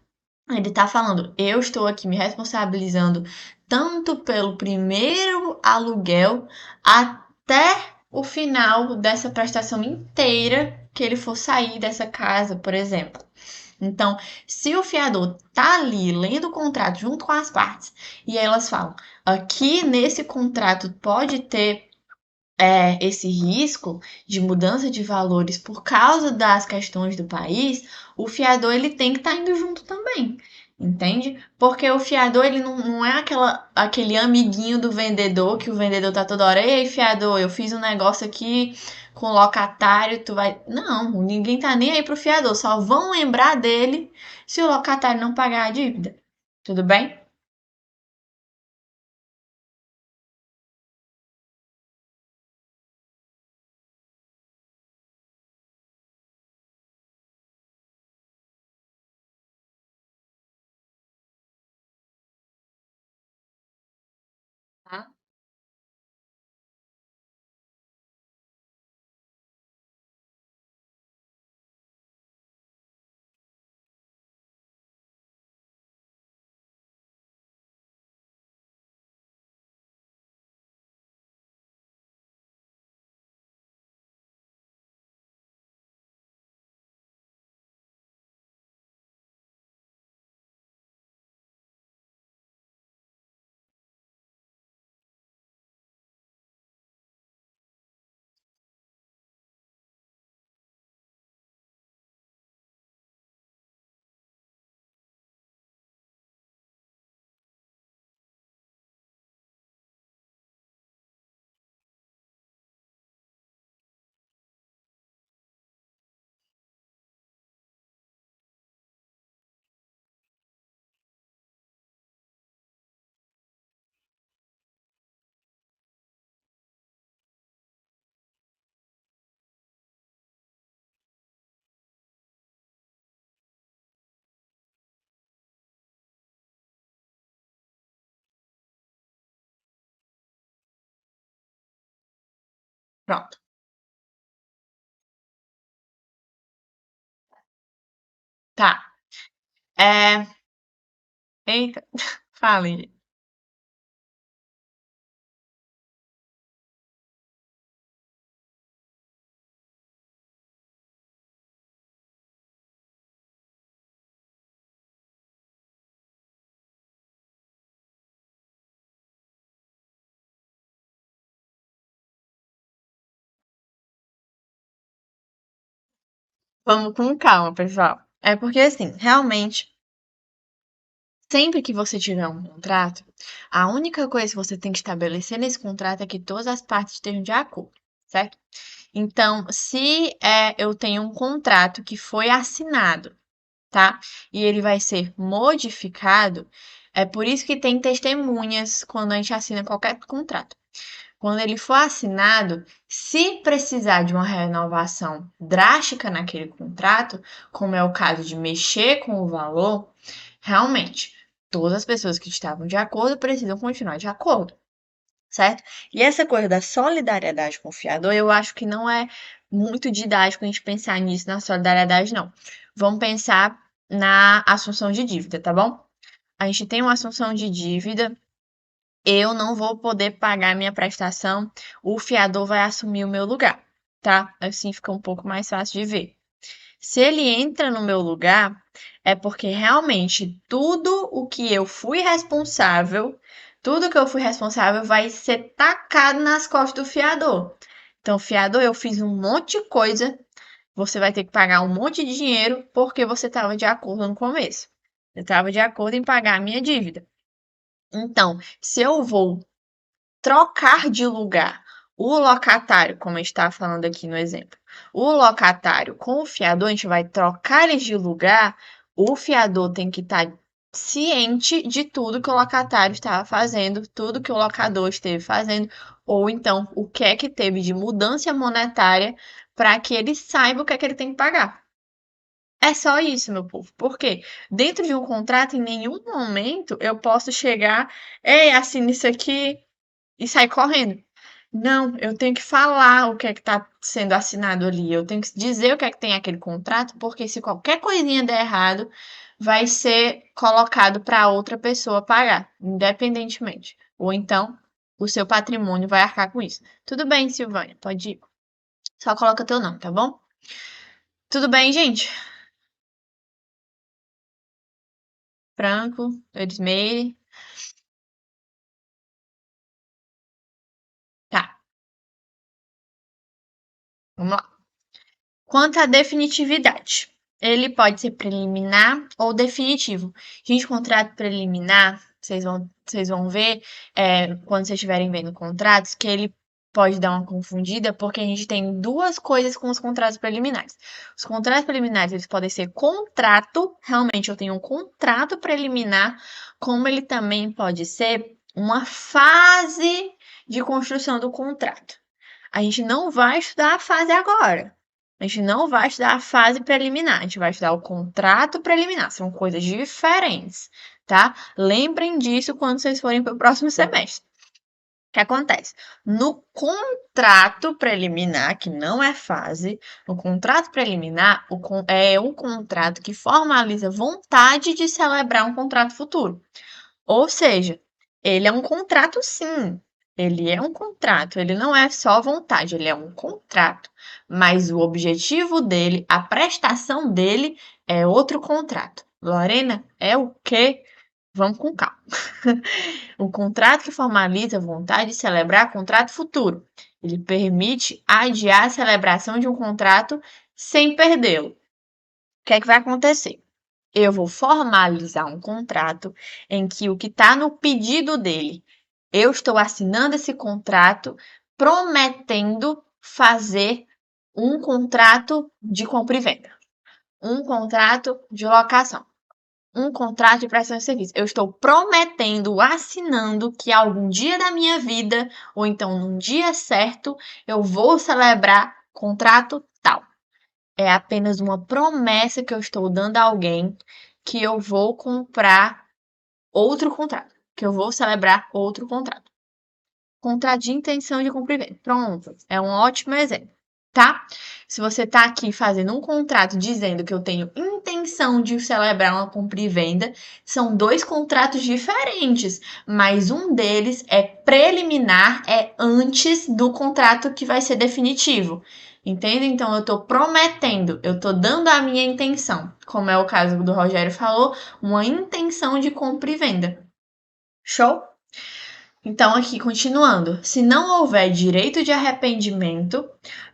ele tá falando, eu estou aqui me responsabilizando tanto pelo primeiro aluguel até o final dessa prestação inteira que ele for sair dessa casa, por exemplo. Então, se o fiador tá ali lendo o contrato junto com as partes e elas falam, aqui nesse contrato pode ter esse risco de mudança de valores por causa das questões do país, o fiador ele tem que estar indo junto também, entende? Porque o fiador ele não é aquele amiguinho do vendedor que o vendedor tá toda hora, ei, fiador, eu fiz um negócio aqui com locatário, tu vai. Não, ninguém tá nem aí pro fiador, só vão lembrar dele se o locatário não pagar a dívida. Tudo bem? Tá. Pronto. Tá. É... Eita, fale. Vamos com calma, pessoal. É porque, assim, realmente, sempre que você tiver um contrato, a única coisa que você tem que estabelecer nesse contrato é que todas as partes estejam de acordo, certo? Então, se eu tenho um contrato que foi assinado, tá? E ele vai ser modificado, é por isso que tem testemunhas quando a gente assina qualquer contrato. Quando ele for assinado, se precisar de uma renovação drástica naquele contrato, como é o caso de mexer com o valor, realmente todas as pessoas que estavam de acordo precisam continuar de acordo, certo? E essa coisa da solidariedade com o fiador, eu acho que não é muito didático a gente pensar nisso na solidariedade, não. Vamos pensar na assunção de dívida, tá bom? A gente tem uma assunção de dívida, eu não vou poder pagar minha prestação, o fiador vai assumir o meu lugar, tá? Assim fica um pouco mais fácil de ver. Se ele entra no meu lugar, é porque realmente tudo que eu fui responsável vai ser tacado nas costas do fiador. Então, fiador, eu fiz um monte de coisa, você vai ter que pagar um monte de dinheiro porque você estava de acordo no começo. Eu estava de acordo em pagar a minha dívida. Então, se eu vou trocar de lugar o locatário, como a gente estava falando aqui no exemplo, o locatário com o fiador, a gente vai trocar eles de lugar, o fiador tem que estar ciente de tudo que o locatário estava fazendo, tudo que o locador esteve fazendo, ou então o que é que teve de mudança monetária para que ele saiba o que é que ele tem que pagar. É só isso, meu povo. Porque dentro de um contrato, em nenhum momento eu posso chegar, ei, assine isso aqui e sair correndo. Não, eu tenho que falar o que é que está sendo assinado ali. Eu tenho que dizer o que é que tem aquele contrato, porque se qualquer coisinha der errado, vai ser colocado para outra pessoa pagar, independentemente. Ou então, o seu patrimônio vai arcar com isso. Tudo bem, Silvânia, pode ir. Só coloca teu nome, tá bom? Tudo bem, gente? Franco, Elismeire. Tá, vamos lá. Quanto à definitividade, ele pode ser preliminar ou definitivo. Gente, contrato preliminar, vocês vão ver quando vocês estiverem vendo contratos, que ele pode dar uma confundida, porque a gente tem duas coisas com os contratos preliminares. Os contratos preliminares, eles podem ser contrato, realmente eu tenho um contrato preliminar, como ele também pode ser uma fase de construção do contrato. A gente não vai estudar a fase agora. A gente não vai estudar a fase preliminar, a gente vai estudar o contrato preliminar. São coisas diferentes, tá? Lembrem disso quando vocês forem para o próximo semestre. O que acontece? No contrato preliminar, que não é fase, no contrato preliminar é um contrato que formaliza vontade de celebrar um contrato futuro. Ou seja, ele é um contrato, sim. Ele é um contrato, ele não é só vontade, ele é um contrato. Mas o objetivo dele, a prestação dele é outro contrato. Lorena, é o quê? Vamos com calma. O contrato que formaliza a vontade de celebrar contrato futuro. Ele permite adiar a celebração de um contrato sem perdê-lo. O que é que vai acontecer? Eu vou formalizar um contrato em que o que está no pedido dele, eu estou assinando esse contrato prometendo fazer um contrato de compra e venda, um contrato de locação, um contrato de prestação de serviço. Eu estou prometendo, assinando que algum dia da minha vida, ou então num dia certo, eu vou celebrar contrato tal. É apenas uma promessa que eu estou dando a alguém que eu vou comprar outro contrato, que eu vou celebrar outro contrato. Contrato de intenção de cumprimento. Pronto, é um ótimo exemplo, tá? Se você está aqui fazendo um contrato dizendo que eu tenho intenção de celebrar uma compra e venda, são dois contratos diferentes, mas um deles é preliminar, é antes do contrato que vai ser definitivo. Entende? Então eu estou prometendo, eu estou dando a minha intenção, como é o caso do Rogério falou, uma intenção de compra e venda. Show? Então, aqui continuando, se não houver direito de arrependimento,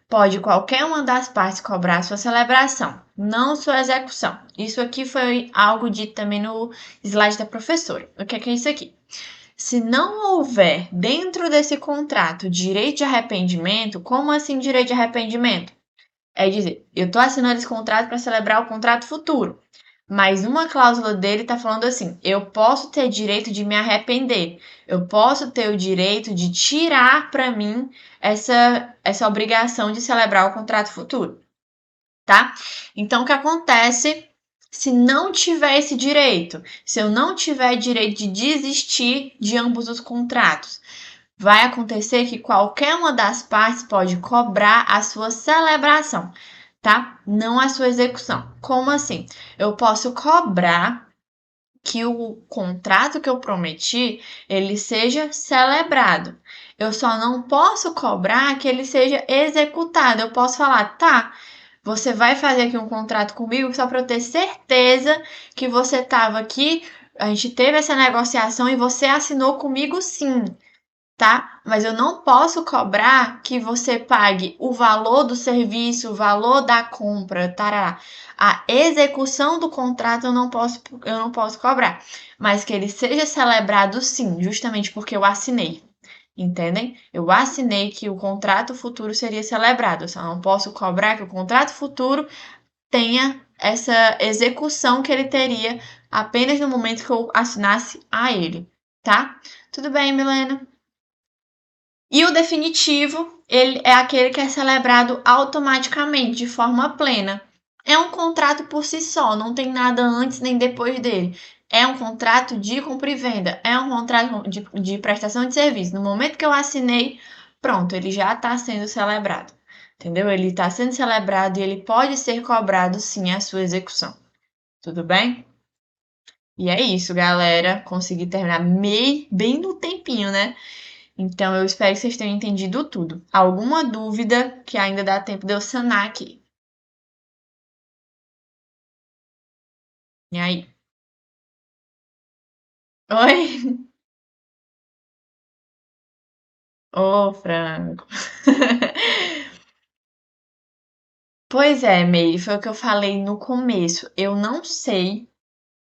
pode qualquer uma das partes cobrar sua celebração, não sua execução. Isso aqui foi algo dito também no slide da professora. O que é isso aqui? Se não houver dentro desse contrato direito de arrependimento, como assim direito de arrependimento? É dizer, eu estou assinando esse contrato para celebrar o contrato futuro. Mas uma cláusula dele está falando assim: eu posso ter direito de me arrepender, eu posso ter o direito de tirar para mim essa obrigação de celebrar o contrato futuro, tá? Então, o que acontece se não tiver esse direito? Se eu não tiver direito de desistir de ambos os contratos? Vai acontecer que qualquer uma das partes pode cobrar a sua celebração, tá? Não a sua execução. Como assim? Eu posso cobrar que o contrato que eu prometi, ele seja celebrado. Eu só não posso cobrar que ele seja executado. Eu posso falar, tá, você vai fazer aqui um contrato comigo só para eu ter certeza que você estava aqui, a gente teve essa negociação e você assinou comigo sim, tá? Mas eu não posso cobrar que você pague o valor do serviço, o valor da compra, tarará. A execução do contrato eu não posso cobrar, mas que ele seja celebrado sim, justamente porque eu assinei. Entendem? Eu assinei que o contrato futuro seria celebrado. Eu só não posso cobrar que o contrato futuro tenha essa execução que ele teria apenas no momento que eu assinasse a ele, tá? Tudo bem, Milena? E o definitivo, ele é aquele que é celebrado automaticamente, de forma plena. É um contrato por si só, não tem nada antes nem depois dele. É um contrato de compra e venda, é um contrato de prestação de serviço. No momento que eu assinei, pronto, ele já está sendo celebrado. Entendeu? Ele está sendo celebrado e ele pode ser cobrado sim a sua execução. Tudo bem? E é isso, galera. Consegui terminar bem no tempinho, né? Então, eu espero que vocês tenham entendido tudo. Alguma dúvida que ainda dá tempo de eu sanar aqui? E aí? Oi? Ô, Franco. Pois é, Meire, foi o que eu falei no começo. Eu não sei,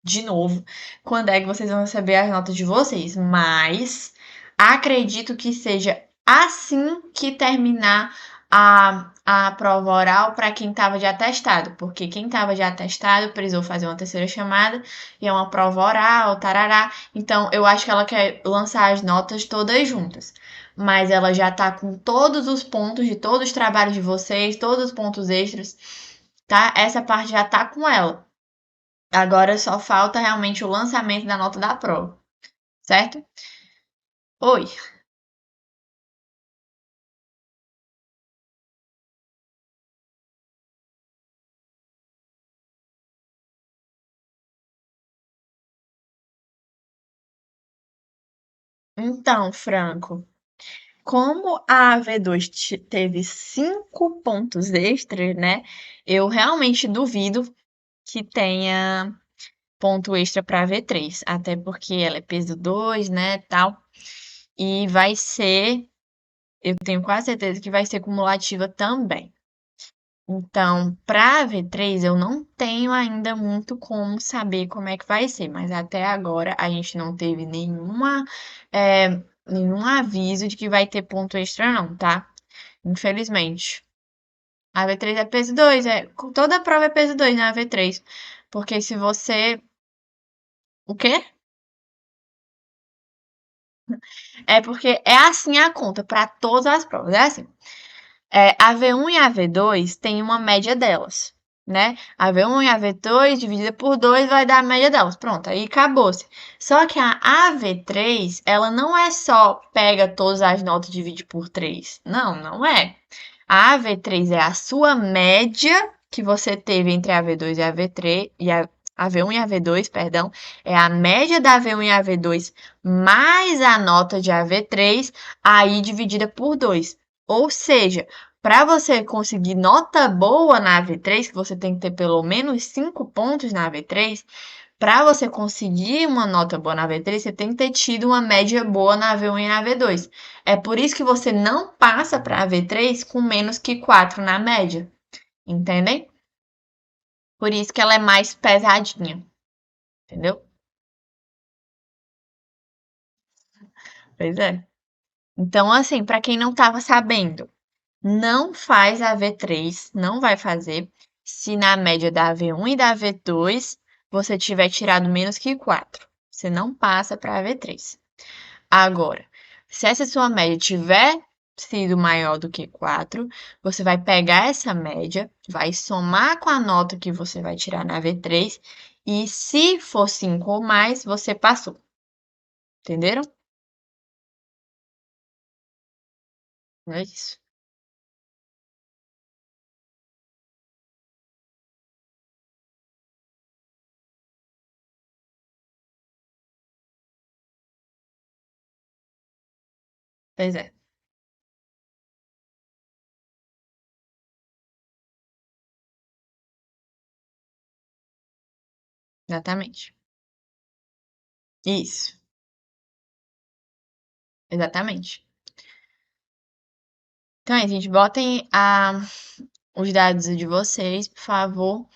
de novo, quando é que vocês vão receber as notas de vocês, mas acredito que seja assim que terminar a prova oral para quem estava de atestado, porque quem estava de atestado precisou fazer uma terceira chamada e é uma prova oral, tarará. Então, eu acho que ela quer lançar as notas todas juntas. Mas ela já tá com todos os pontos de todos os trabalhos de vocês, todos os pontos extras, tá? Essa parte já tá com ela. Agora só falta realmente o lançamento da nota da prova, certo? Oi. Então, Franco, como a V2 teve 5 pontos extras, né? Eu realmente duvido que tenha ponto extra para a V3, até porque ela é peso 2, né, tal, e vai ser, eu tenho quase certeza que vai ser cumulativa também. Então, para V3 eu não tenho ainda muito como saber como é que vai ser, mas até agora a gente não teve nenhum aviso de que vai ter ponto extra não, tá? Infelizmente. A V3 é peso 2, toda prova é peso 2 na V3. Porque se você. O quê? É porque é assim a conta para todas as provas. É assim. A V1 e a V2 tem uma média delas, né? A V1 e a V2 dividida por 2 vai dar a média delas. Pronto, aí acabou-se. Só que a V3, ela não é só pega todas as notas e divide por 3. Não, não é. A V3 é a sua média que você teve entre a V2 e a V3 a V1 e a V2, perdão, é a média da V1 e a V2 mais a nota de AV3 aí dividida por 2. Ou seja, para você conseguir nota boa na AV3, que você tem que ter pelo menos 5 pontos na AV3, para você conseguir uma nota boa na V3, você tem que ter tido uma média boa na V1 e na V2. É por isso que você não passa para a V3 com menos que 4 na média. Entendem? Por isso que ela é mais pesadinha. Entendeu? Pois é. Então, assim, para quem não estava sabendo, não faz a V3, não vai fazer se na média da V1 e da V2 você tiver tirado menos que 4. Você não passa para a V3. Agora, se essa sua média tiver sido maior do que 4, você vai pegar essa média, vai somar com a nota que você vai tirar na V3 e se for 5 ou mais, você passou. Entenderam? É isso. Pois é, exatamente. Isso, exatamente. Então é, gente, botem os dados de vocês, por favor.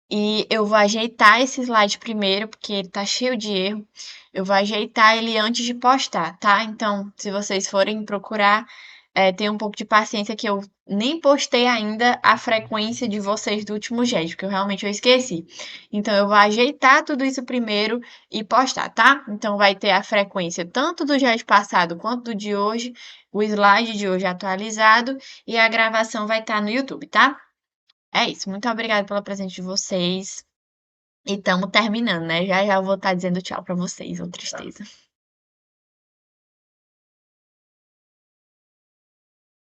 E eu vou ajeitar esse slide primeiro, porque ele tá cheio de erro. Eu vou ajeitar ele antes de postar, tá? Então, se vocês forem procurar, tenham um pouco de paciência que eu nem postei ainda a frequência de vocês do último GED, porque eu esqueci. Então eu vou ajeitar tudo isso primeiro e postar, tá? Então vai ter a frequência tanto do GED passado quanto do de hoje, o slide de hoje atualizado e a gravação vai estar no YouTube, tá? É isso. Muito obrigada pela presença de vocês. E estamos terminando, né? Já já eu vou estar dizendo tchau pra vocês, ô tristeza.